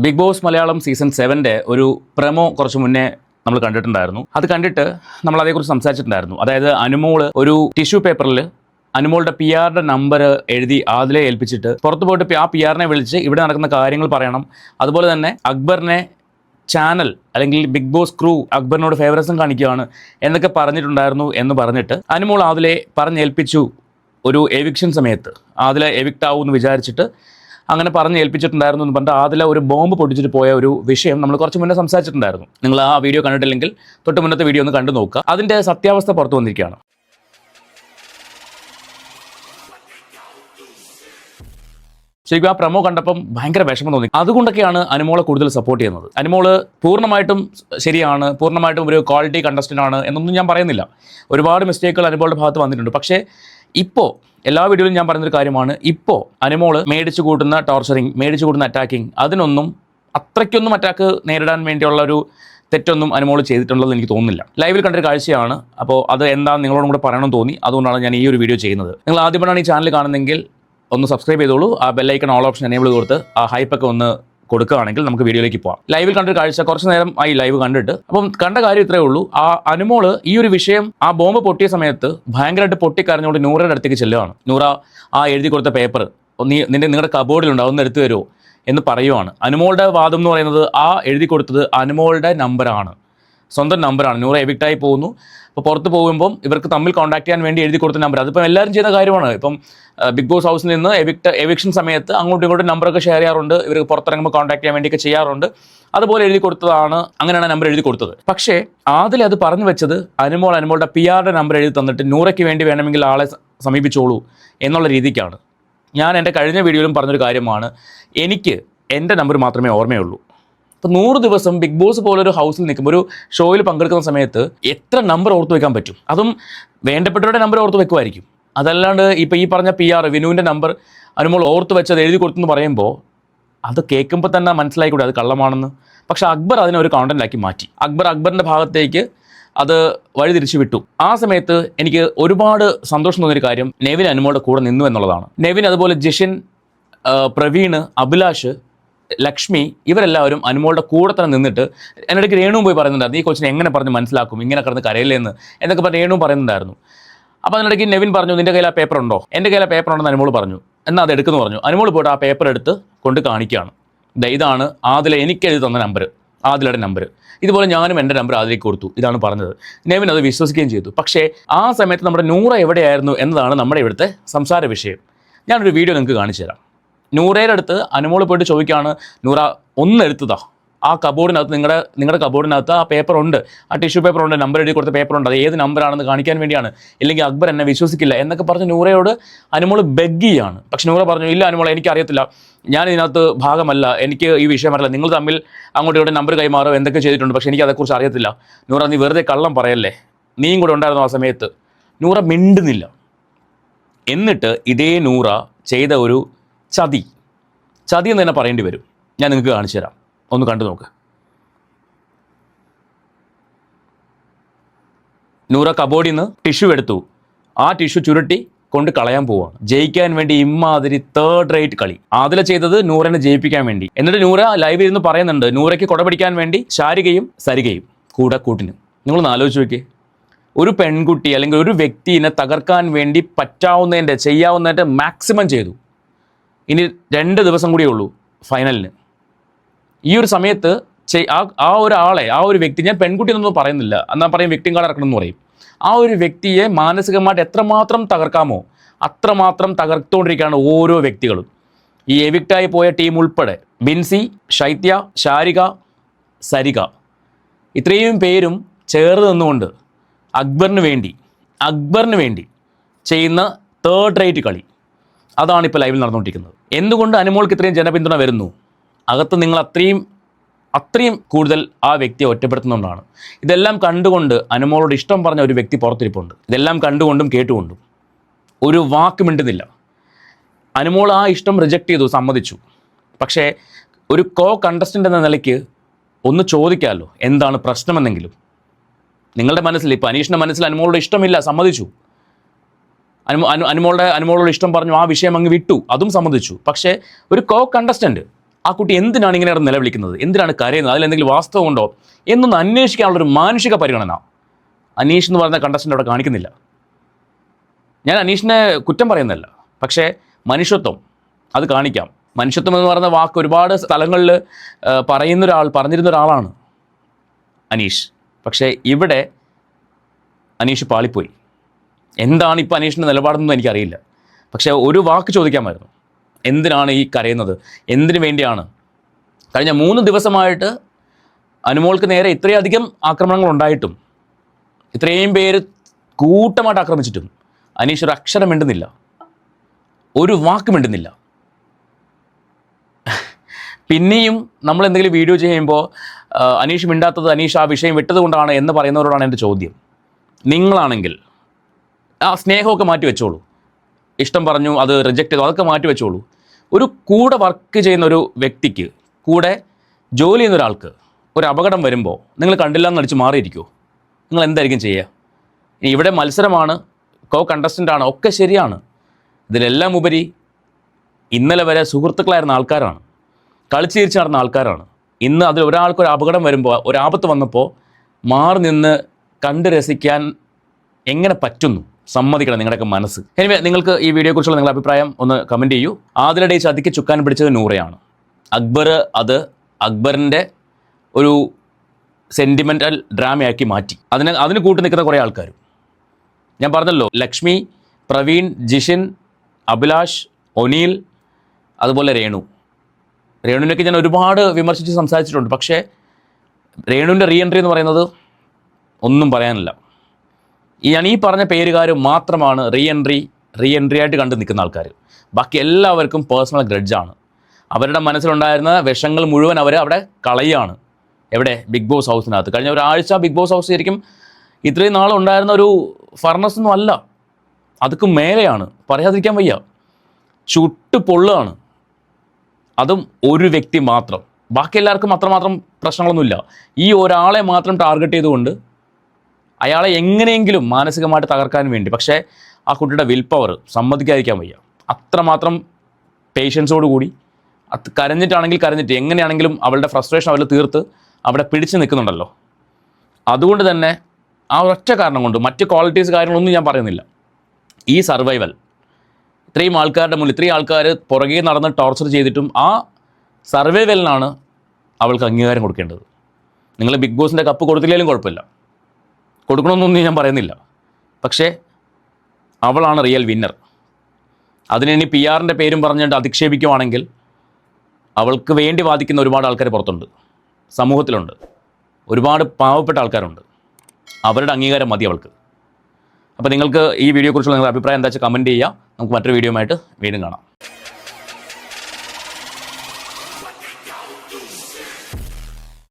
Big boss Malayalam season 7 ഒരു promo കുറച്ച് മുന്നേ നമ്മൾ കണ്ടിട്ടുണ്ടായിരുന്നു. അത് കണ്ടിട്ട് നമ്മൾ അതേക്കുറിച്ച് സംസാരിച്ചിട്ടുണ്ടായിരുന്നു. അതായത് അനുമോള് ഒരു ടിഷ്യൂ പേപ്പറിൽ അനുമോളുടെ PR നമ്പർ എഴുതി ആദിലെ ഏൽപ്പിച്ചിട്ട് പുറത്ത് പോയിട്ട് ആ PR വിളിച്ച് ഇവിടെ നടക്കുന്ന കാര്യങ്ങൾ പറയണം. അതുപോലെ തന്നെ അക്ബറിനെ ചാനൽ അല്ലെങ്കിൽ ബിഗ് ബോസ് ക്രൂ അക്ബറിനോട് ഫേവറിസം കാണിക്കുകയാണ് എന്നൊക്കെ പറഞ്ഞിട്ടുണ്ടായിരുന്നു എന്ന് പറഞ്ഞിട്ട് അനുമോൾ ആദിലെ പറഞ്ഞേൽപ്പിച്ചു. ഒരു എവിക്ഷൻ സമയത്ത് ആദിലെ എവിക്റ്റ് ആവുമെന്ന് വിചാരിച്ചിട്ട് അങ്ങനെ പറഞ്ഞ് ഏൽപ്പിച്ചിട്ടുണ്ടായിരുന്നു എന്ന് പറഞ്ഞിട്ട് ആദില ഒരു ബോംബ് പൊട്ടിച്ചിട്ട് പോയ ഒരു വിഷയം നമ്മൾ കുറച്ച് മുന്നേ സംസാരിച്ചിട്ടുണ്ടായിരുന്നു. നിങ്ങൾ ആ വീഡിയോ കണ്ടിട്ടില്ലെങ്കിൽ തൊട്ട് മുന്നത്തെ വീഡിയോ ഒന്ന് കണ്ടു നോക്കുക. അതിൻ്റെ സത്യാവസ്ഥ പുറത്തു വന്നിരിക്കുകയാണ്. ശരിക്കും ആ പ്രമോ കണ്ടപ്പം ഭയങ്കര വിഷമം തോന്നി. അതുകൊണ്ടൊക്കെയാണ് അനുമോളെ കൂടുതൽ സപ്പോർട്ട് ചെയ്യുന്നത്. അനുമോള് പൂർണ്ണമായിട്ടും ശരിയാണ്, പൂർണ്ണമായിട്ടും ഒരു ക്വാളിറ്റി കണ്ടസ്റ്റൻ്റ് ആണ് എന്നൊന്നും ഞാൻ പറയുന്നില്ല. ഒരുപാട് മിസ്റ്റേക്കുകൾ അനുമോളുടെ ഭാഗത്ത് വന്നിട്ടുണ്ട്. പക്ഷേ ഇപ്പോൾ എല്ലാ വീഡിയോയിലും ഞാൻ പറയുന്നൊരു കാര്യമാണ്, ഇപ്പോൾ അനുമോള് മേടിച്ചു കൂട്ടുന്ന ടോർച്ചറിങ്, മേടിച്ചു കൂട്ടുന്ന അറ്റാക്കിങ്, അതിനൊന്നും അത്രയ്ക്കൊന്നും അറ്റാക്ക് നേരിടാൻ വേണ്ടിയുള്ള ഒരു തെറ്റൊന്നും അനുമോള് ചെയ്തിട്ടുള്ളതെന്ന് എനിക്ക് തോന്നുന്നില്ല. ലൈവിൽ കണ്ടൊരു കാഴ്ചയാണ്. അപ്പോൾ അത് എന്താണെന്ന് നിങ്ങളോടും കൂടെ പറയണമെന്ന് തോന്നി. അതുകൊണ്ടാണ് ഞാൻ ഈ ഒരു വീഡിയോ ചെയ്യുന്നത്. നിങ്ങൾ ആദ്യമായിട്ടാണ് ഈ ചാനൽ കാണുന്നതെങ്കിൽ ഒന്ന് സബ്സ്ക്രൈബ് ചെയ്തോളൂ. ആ ബെല്ലൈക്കൺ ഓൾ ഓപ്ഷൻ എനേബിൾ കൊടുത്ത് ആ ഹൈപ്പൊക്കെ ഒന്ന് കൊടുക്കുകയാണെങ്കിൽ നമുക്ക് വീഡിയോയിലേക്ക് പോകാം. ലൈവിൽ കണ്ടൊരു കാഴ്ച കുറച്ച് നേരം ആയി ലൈവ് കണ്ടിട്ട്. അപ്പം കണ്ട കാര്യം ഇത്രയേ ഉള്ളൂ. ആ അനുമോള് ഈ ഒരു വിഷയം ആ ബോംബ് പൊട്ടിയ സമയത്ത് ഭയങ്കരമായിട്ട് പൊട്ടിക്കരഞ്ഞുകൊണ്ട് നൂറയുടെ അടുത്തേക്ക് ചെല്ലുകയാണ്. നൂറ ആ എഴുതി കൊടുത്ത പേപ്പർ നിങ്ങളുടെ കബോർഡിലുണ്ട്, അതൊന്ന് എടുത്തു തരുമോ എന്ന് പറയുവാണ്. അനുമോളുടെ വാദം എന്ന് പറയുന്നത് ആ എഴുതി കൊടുത്തത് അനുമോളുടെ നമ്പറാണ്, സ്വന്തം നമ്പറാണ്. നൂറ എവിക്റ്റായി പോകുന്നു. അപ്പോൾ പുറത്ത് പോകുമ്പം ഇവർക്ക് തമ്മിൽ കോൺടാക്ട് ചെയ്യാൻ വേണ്ടി എഴുതി കൊടുത്ത നമ്പർ. അതിപ്പം എല്ലാവരും ചെയ്യുന്ന കാര്യമാണ്. ഇപ്പം ബിഗ് ബോസ് ഹൗസിൽ നിന്ന് എവിക്ഷൻ സമയത്ത് അങ്ങോട്ടും ഇങ്ങോട്ടും നമ്പറൊക്കെ ഷെയർ ചെയ്യാറുണ്ട്. ഇവർ പുറത്തിറങ്ങുമ്പോൾ കോൺടാക്ട് ചെയ്യാൻ വേണ്ടിയൊക്കെ ചെയ്യാറുണ്ട്. അതുപോലെ എഴുതി കൊടുത്തതാണ്, അങ്ങനെയാണ് നമ്പർ എഴുതി കൊടുത്തത്. പക്ഷേ ആദിൽ അത് പറഞ്ഞു വെച്ചത് അനുമോളുടെ PR നമ്പർ എഴുതി തന്നിട്ട് നൂറയ്ക്ക് വേണ്ടി വേണമെങ്കിൽ ആളെ സമീപിച്ചോളൂ എന്നുള്ള രീതിക്കാണ്. ഞാൻ എൻ്റെ കഴിഞ്ഞ വീഡിയോയിലും പറഞ്ഞൊരു കാര്യമാണ്, എനിക്ക് എൻ്റെ നമ്പർ മാത്രമേ ഓർമ്മയുള്ളൂ. ഇപ്പോൾ 100 ദിവസം ബിഗ് ബോസ് പോലൊരു ഹൗസിൽ നിൽക്കുമ്പോൾ, ഒരു ഷോയിൽ പങ്കെടുക്കുന്ന സമയത്ത് എത്ര നമ്പർ ഓർത്ത് വെക്കാൻ പറ്റും? അതും വേണ്ടപ്പെട്ടവരുടെ നമ്പർ ഓർത്ത് വെക്കുമായിരിക്കും. അതല്ലാണ്ട് ഇപ്പോൾ ഈ പറഞ്ഞ PR വിനുവിൻ്റെ നമ്പർ അനുമോൾ ഓർത്ത് വെച്ചത് എഴുതി കൊടുത്തെന്ന് പറയുമ്പോൾ അത് കേൾക്കുമ്പോൾ തന്നെ മനസ്സിലായിക്കൂടെ അത് കള്ളമാണെന്ന്. പക്ഷേ അക്ബർ അതിനെ ഒരു കോണ്ടന്റാക്കി മാറ്റി. അക്ബറിൻ്റെ ഭാഗത്തേക്ക് അത് വഴിതിരിച്ചു വിട്ടു. ആ സമയത്ത് എനിക്ക് ഒരുപാട് സന്തോഷം തോന്നിയൊരു കാര്യം നെവിൻ അനുമോളുടെ കൂടെ നിന്നു എന്നുള്ളതാണ്. നെവിൻ, അതുപോലെ ജിഷിൻ, പ്രവീൺ, അഭിലാഷ്, ലക്ഷ്മി, ഇവരെല്ലാവരും അനുമോളുടെ കൂടെ തന്നെ നിന്നിട്ട് എന്നിടയ്ക്ക് രേണുവും പോയി പറയുന്നുണ്ടായിരുന്നു, ഈ കൊച്ചിനെ എങ്ങനെ പറഞ്ഞ് മനസ്സിലാക്കും, ഇങ്ങനെ കിടന്ന് കരയില്ലെന്ന് എന്നൊക്കെ പറഞ്ഞ് രേണുവും പറയുന്നുണ്ടായിരുന്നു. അപ്പോൾ അതിനിടയ്ക്ക് നെവിൻ പറഞ്ഞു, നിൻ്റെ കയ്യിൽ ആ പേപ്പർ ഉണ്ടോ? എൻ്റെ കയ്യിൽ ആ പേപ്പർ ഉണ്ടെന്ന് അനുമോൾ പറഞ്ഞു. എന്നാൽ അത് എടുക്കുന്നു പറഞ്ഞു. അനുമോൾ പോയിട്ട് ആ പേപ്പർ എടുത്ത് കൊണ്ട് കാണിക്കുകയാണ്. ഇതാണ് ആദിലെ എനിക്ക് എഴുതി തന്ന നമ്പർ, ആദിലയുടെ നമ്പർ. ഇതുപോലെ ഞാനും എൻ്റെ നമ്പർ ആദിലേക്ക് കൊടുത്തു, ഇതാണ് പറഞ്ഞത്. നെവിൻ അത് വിശ്വസിക്കുകയും ചെയ്തു. പക്ഷേ ആ സമയത്ത് നമ്മുടെ നൂറ എവിടെയായിരുന്നു എന്നതാണ് നമ്മുടെ ഇവിടുത്തെ സംസാര വിഷയം. ഞാനൊരു വീഡിയോ നിങ്ങൾക്ക് കാണിച്ചു തരാം. നൂറയുടെ അടുത്ത് അനുമോൾ പോയിട്ട് ചോദിക്കുകയാണ്, നൂറ ഒന്ന് എടുത്തതാ, ആ കബോർഡിനകത്ത് നിങ്ങളുടെ കബോർഡിനകത്ത് ആ പേപ്പർ ഉണ്ട്, ആ ടിഷ്യൂ പേപ്പർ ഉണ്ട്, നമ്പർ എഴുതി കൊടുത്ത പേപ്പർ ഉണ്ട്, അത് ഏത് നമ്പറാണെന്ന് കാണിക്കാൻ വേണ്ടിയാണ്, ഇല്ലെങ്കിൽ അക്ബർ എന്നെ വിശ്വസിക്കില്ല എന്നൊക്കെ പറഞ്ഞ് നൂറയോട് അനുമോൾ ബെഗ് ചെയ്യാണ്. പക്ഷെ നൂറ പറഞ്ഞു, ഇല്ല അനുമോൾ, എനിക്കറിയത്തില്ല, ഞാൻ ഇതിനകത്ത് ഭാഗമല്ല, എനിക്ക് ഈ വിഷയം അറിയില്ല, നിങ്ങൾ തമ്മിൽ അങ്ങോട്ടും ഇങ്ങോട്ടും നമ്പർ കൈമാറോ എന്തൊക്കെ ചെയ്തിട്ടുണ്ട്, പക്ഷേ എനിക്ക് അതേക്കുറിച്ച് അറിയത്തില്ല. നൂറ, നീ വെറുതെ കള്ളം പറയല്ലേ, നീയും കൂടെ ഉണ്ടായിരുന്നു ആ സമയത്ത്. നൂറ മിണ്ടുന്നില്ല. എന്നിട്ട് ഇതേ നൂറ ചെയ്ത ഒരു ചതി എന്ന് തന്നെ പറയേണ്ടി വരും. ഞാൻ നിങ്ങൾക്ക് കാണിച്ചു തരാം, ഒന്ന് കണ്ടു നോക്ക്. നൂറ കബോർഡിൽ നിന്ന് ടിഷ്യൂ എടുത്തു, ആ ടിഷ്യൂ ചുരുട്ടി കൊണ്ട് കളയാൻ പോവാണ്. ജയിക്കാൻ വേണ്ടി ഇമ്മാതിരി തേർഡ് റേറ്റ് കളി ആദില ചെയ്തത് നൂറനെ ജയിപ്പിക്കാൻ വേണ്ടി. എന്നിട്ട് നൂറ ലൈവിൽ ഇരുന്ന് പറയുന്നുണ്ട്, നൂറയ്ക്ക് കൊട പിടിക്കാൻ വേണ്ടി ശാരികയും സരികയും കൂടെ കൂട്ടിന്. നിങ്ങളൊന്ന് ആലോചിച്ച് നോക്കിയേ, ഒരു പെൺകുട്ടി അല്ലെങ്കിൽ ഒരു വ്യക്തിനെ തകർക്കാൻ വേണ്ടി ചെയ്യാവുന്നതിൻ്റെ മാക്സിമം ചെയ്തു. ഇനി 2 ദിവസം കൂടിയേ ഉള്ളൂ ഫൈനലിന്. ഈ ഒരു സമയത്ത് ആ ഒരാളെ, ആ ഒരു വ്യക്തി, ഞാൻ പെൺകുട്ടി എന്നൊന്നും പറയുന്നില്ല, എന്നാൽ പറയും വിക്ടിം കാർഡ് ഇറക്കണം എന്ന് പറയും, ആ ഒരു വ്യക്തിയെ മാനസികമായിട്ട് എത്രമാത്രം തകർക്കാമോ അത്രമാത്രം തകർത്തുകൊണ്ടിരിക്കുകയാണ് ഓരോ വ്യക്തികളും. ഈ എവിക്റ്റായി പോയ ടീം ഉൾപ്പെടെ ബിൻസി, ശൈത്യ, ശാരിക, സരിക, ഇത്രയും പേരും ചേർന്ന് നിന്നുകൊണ്ട് അക്ബറിന് വേണ്ടി ചെയ്യുന്ന തേർഡ് റേറ്റ് കളി, അതാണ് ഇപ്പോൾ ലൈവിൽ നടന്നുകൊണ്ടിരിക്കുന്നത്. എന്തുകൊണ്ട് അനുമോൾക്ക് ഇത്രയും ജനപിന്തുണ വരുന്നു? അകത്ത് നിങ്ങൾ അത്രയും കൂടുതൽ ആ വ്യക്തിയെ ഒറ്റപ്പെടുത്തുന്നതുകൊണ്ടാണ്. ഇതെല്ലാം കണ്ടുകൊണ്ട് അനുമോളോട് ഇഷ്ടം പറഞ്ഞ ഒരു വ്യക്തി പുറത്തിരിപ്പുണ്ട്. ഇതെല്ലാം കണ്ടുകൊണ്ടും കേട്ടുകൊണ്ടും ഒരു വാക്ക് മിണ്ടുന്നില്ല. അനുമോൾ ആ ഇഷ്ടം റിജക്റ്റ് ചെയ്തു, സമ്മതിച്ചു. പക്ഷേ ഒരു കണ്ടസ്റ്റൻ്റ് എന്ന നിലയ്ക്ക് ഒന്ന് ചോദിക്കാമല്ലോ, എന്താണ് പ്രശ്നമെന്നെങ്കിലും. നിങ്ങളുടെ മനസ്സിൽ, ഇപ്പോൾ അനീഷിൻ്റെ മനസ്സിൽ അനുമോളോട് ഇഷ്ടമില്ല, സമ്മതിച്ചു. അനുമോളോട് ഇഷ്ടം പറഞ്ഞു, ആ വിഷയം അങ്ങ് വിട്ടു, അതും സമ്മതിച്ചു. പക്ഷേ ഒരു കണ്ടസ്റ്റൻ്റ് ആ കുട്ടി എന്തിനാണ് ഇങ്ങനെ നിലവിളിക്കുന്നത്, എന്തിനാണ് കരയുന്നത്, അതിലെന്തെങ്കിലും വാസ്തവമുണ്ടോ എന്നൊന്ന് അന്വേഷിക്കാനുള്ളൊരു മാനുഷിക പരിഗണന അനീഷ് എന്ന് പറയുന്ന കണ്ടസ്റ്റൻ്റ് അവിടെ കാണിക്കുന്നില്ല. ഞാൻ അനീഷിനെ കുറ്റം പറയുന്നതല്ല, പക്ഷേ മനുഷ്യത്വം അത് കാണിക്കാം. മനുഷ്യത്വം എന്ന് പറയുന്ന വാക്ക് ഒരുപാട് സ്ഥലങ്ങളിൽ പറഞ്ഞിരുന്ന ഒരാളാണ് അനീഷ്. പക്ഷേ ഇവിടെ അനീഷ് പാളിപ്പോയി. എന്താണ് ഇപ്പോൾ അനീഷിൻ്റെ നിലപാടെന്നൊന്നും എനിക്കറിയില്ല. പക്ഷേ ഒരു വാക്ക് ചോദിക്കാമായിരുന്നു. എന്തിനാണ് ഈ കരയുന്നത്, എന്തിനു വേണ്ടിയാണ്? കഴിഞ്ഞ 3 ദിവസമായിട്ട് അനുമോൾക്ക് നേരെ ഇത്രയധികം ആക്രമണങ്ങൾ ഉണ്ടായിട്ടും, ഇത്രയും പേര് കൂട്ടമായിട്ട് ആക്രമിച്ചിട്ടും അനീഷ് ഒരു അക്ഷരം മിണ്ടുന്നില്ല, ഒരു വാക്ക് മിണ്ടുന്നില്ല. പിന്നെയും നമ്മൾ എന്തെങ്കിലും വീഡിയോ ചെയ്യുമ്പോൾ അനീഷ് മിണ്ടാത്തത് അനീഷ് ആ വിഷയം വിട്ടതുകൊണ്ടാണ് എന്ന് പറയുന്നവരോടാണ് എൻ്റെ ചോദ്യം. നിങ്ങളാണെങ്കിൽ ആ സ്നേഹമൊക്കെ മാറ്റി വെച്ചോളൂ, ഇഷ്ടം പറഞ്ഞു അത് റിജക്റ്റ് ചെയ്തു അതൊക്കെ മാറ്റി വെച്ചോളൂ. ഒരു കൂടെ വർക്ക് ചെയ്യുന്ന ഒരു വ്യക്തിക്ക്, കൂടെ ജോലി ചെയ്യുന്ന ഒരാൾക്ക് ഒരു അപകടം വരുമ്പോൾ നിങ്ങൾ കണ്ടില്ല എന്ന് നടിച്ച് മാറിയിരിക്കുമോ? നിങ്ങൾ എന്തായിരിക്കും ചെയ്യുക? ഇവിടെ മത്സരമാണ്, കണ്ടസ്റ്റൻ്റാണ്, ഒക്കെ ശരിയാണ്. ഇതിലെല്ലാം ഉപരി ഇന്നലെ വരെ സുഹൃത്തുക്കളായിരുന്ന ആൾക്കാരാണ്, കളിച്ച് തിരിച്ച് നടന്ന ആൾക്കാരാണ്. ഇന്ന് അതിൽ ഒരാൾക്കൊരു അപകടം വരുമ്പോൾ, ഒരാപത്ത് വന്നപ്പോൾ മാറി നിന്ന് കണ്ട് രസിക്കാൻ എങ്ങനെ പറ്റുന്നു? സമ്മതിക്കണം നിങ്ങളുടെയൊക്കെ മനസ്സ്. എനിവേ, നിങ്ങൾക്ക് ഈ വീഡിയോയെക്കുറിച്ചുള്ള നിങ്ങളുടെ അഭിപ്രായം ഒന്ന് കമൻറ്റ് ചെയ്യൂ. ആദിലയുടെ ചതിക്ക് ചുക്കാൻ പിടിച്ചത് നൂറയാണ്. അത് അക്ബറിൻ്റെ ഒരു സെൻറ്റിമെൻ്റൽ ഡ്രാമയാക്കി മാറ്റി. അതിന് കൂട്ടി നിൽക്കുന്ന കുറേ ആൾക്കാരും. ഞാൻ പറഞ്ഞല്ലോ, ലക്ഷ്മി, പ്രവീൺ, ജിഷിൻ, അഭിലാഷ്, ഒനീൽ, അതുപോലെ രേണുവിനൊക്കെ ഞാൻ ഒരുപാട് വിമർശിച്ച് സംസാരിച്ചിട്ടുണ്ട്. പക്ഷേ രേണുവിൻ്റെ റീ എൻട്രി എന്ന് പറയുന്നത് ഒന്നും പറയാനില്ല. ഞാൻ ഈ പറഞ്ഞ പേരുകാർ മാത്രമാണ് റീ എൻട്രി ആയിട്ട് കണ്ടു നിൽക്കുന്ന ആൾക്കാർ. ബാക്കി എല്ലാവർക്കും പേഴ്സണൽ ഗ്രഡ്ജാണ്. അവരുടെ മനസ്സിലുണ്ടായിരുന്ന വിഷങ്ങൾ മുഴുവൻ അവർ അവിടെ കളയുകയാണ്. എവിടെ? ബിഗ് ബോസ് ഹൗസിനകത്ത്. കഴിഞ്ഞ ഒരാഴ്ച ബിഗ് ബോസ് ഹൗസ് ശരിക്കും ഇത്രയും നാളുണ്ടായിരുന്ന ഒരു ഫർണസൊന്നും അല്ല, അതൊക്കെ മേലെയാണ്, പറയാതിരിക്കാൻ വയ്യ. ചുട്ട് പൊള്ളുകയാണ്. അതും ഒരു വ്യക്തി മാത്രം. ബാക്കി എല്ലാവർക്കും അത്രമാത്രം പ്രശ്നങ്ങളൊന്നുമില്ല. ഈ ഒരാളെ മാത്രം ടാർഗറ്റ് ചെയ്തുകൊണ്ട് അയാളെ എങ്ങനെയെങ്കിലും മാനസികമായിട്ട് തകർക്കാൻ വേണ്ടി. പക്ഷേ ആ കുട്ടിയുടെ വിൽ പവർ സമ്മതിക്കാതിരിക്കാൻ വയ്യ. അത്രമാത്രം പേഷ്യൻസോടുകൂടി കരഞ്ഞിട്ട് എങ്ങനെയാണെങ്കിലും അവളുടെ ഫ്രസ്ട്രേഷൻ അവൾ തീർത്ത് അവിടെ പിടിച്ച് നിൽക്കുന്നുണ്ടല്ലോ. അതുകൊണ്ട് തന്നെ ആ ഒറ്റ കാരണം കൊണ്ട്, മറ്റ് ക്വാളിറ്റീസ് കാര്യങ്ങളൊന്നും ഞാൻ പറയുന്നില്ല, ഈ സർവൈവൽ, ഇത്രയും ആൾക്കാരുടെ മുന്നിൽ ഇത്രയും ആൾക്കാർ പുറകെ നടന്ന് ടോർച്ചർ ചെയ്തിട്ടും ആ സർവൈവലിനാണ് അവൾക്ക് അംഗീകാരം കൊടുക്കേണ്ടത്. നിങ്ങൾ ബിഗ് ബോസിൻ്റെ കപ്പ് കൊടുത്തില്ലെങ്കിലും കുഴപ്പമില്ല, കൊടുക്കണമെന്നൊന്നും ഞാൻ പറയുന്നില്ല. പക്ഷേ അവളാണ് റിയൽ വിന്നർ. അതിനി പി ആറിൻ്റെ പേരും പറഞ്ഞുകൊണ്ട് അധിക്ഷേപിക്കുവാണെങ്കിൽ അവൾക്ക് വേണ്ടി വാദിക്കുന്ന ഒരുപാട് ആൾക്കാർ പുറത്തുണ്ട്, സമൂഹത്തിലുണ്ട്, ഒരുപാട് പാവപ്പെട്ട ആൾക്കാരുണ്ട്. അവരുടെ അംഗീകാരം മതി അവൾക്ക്. അപ്പോൾ നിങ്ങൾക്ക് ഈ വീഡിയോയെക്കുറിച്ചുള്ള നിങ്ങളുടെ അഭിപ്രായം എന്താ വെച്ചാൽ കമൻറ്റ് ചെയ്യുക. നമുക്ക് മറ്റൊരു വീഡിയോയുമായിട്ട് വീണ്ടും കാണാം.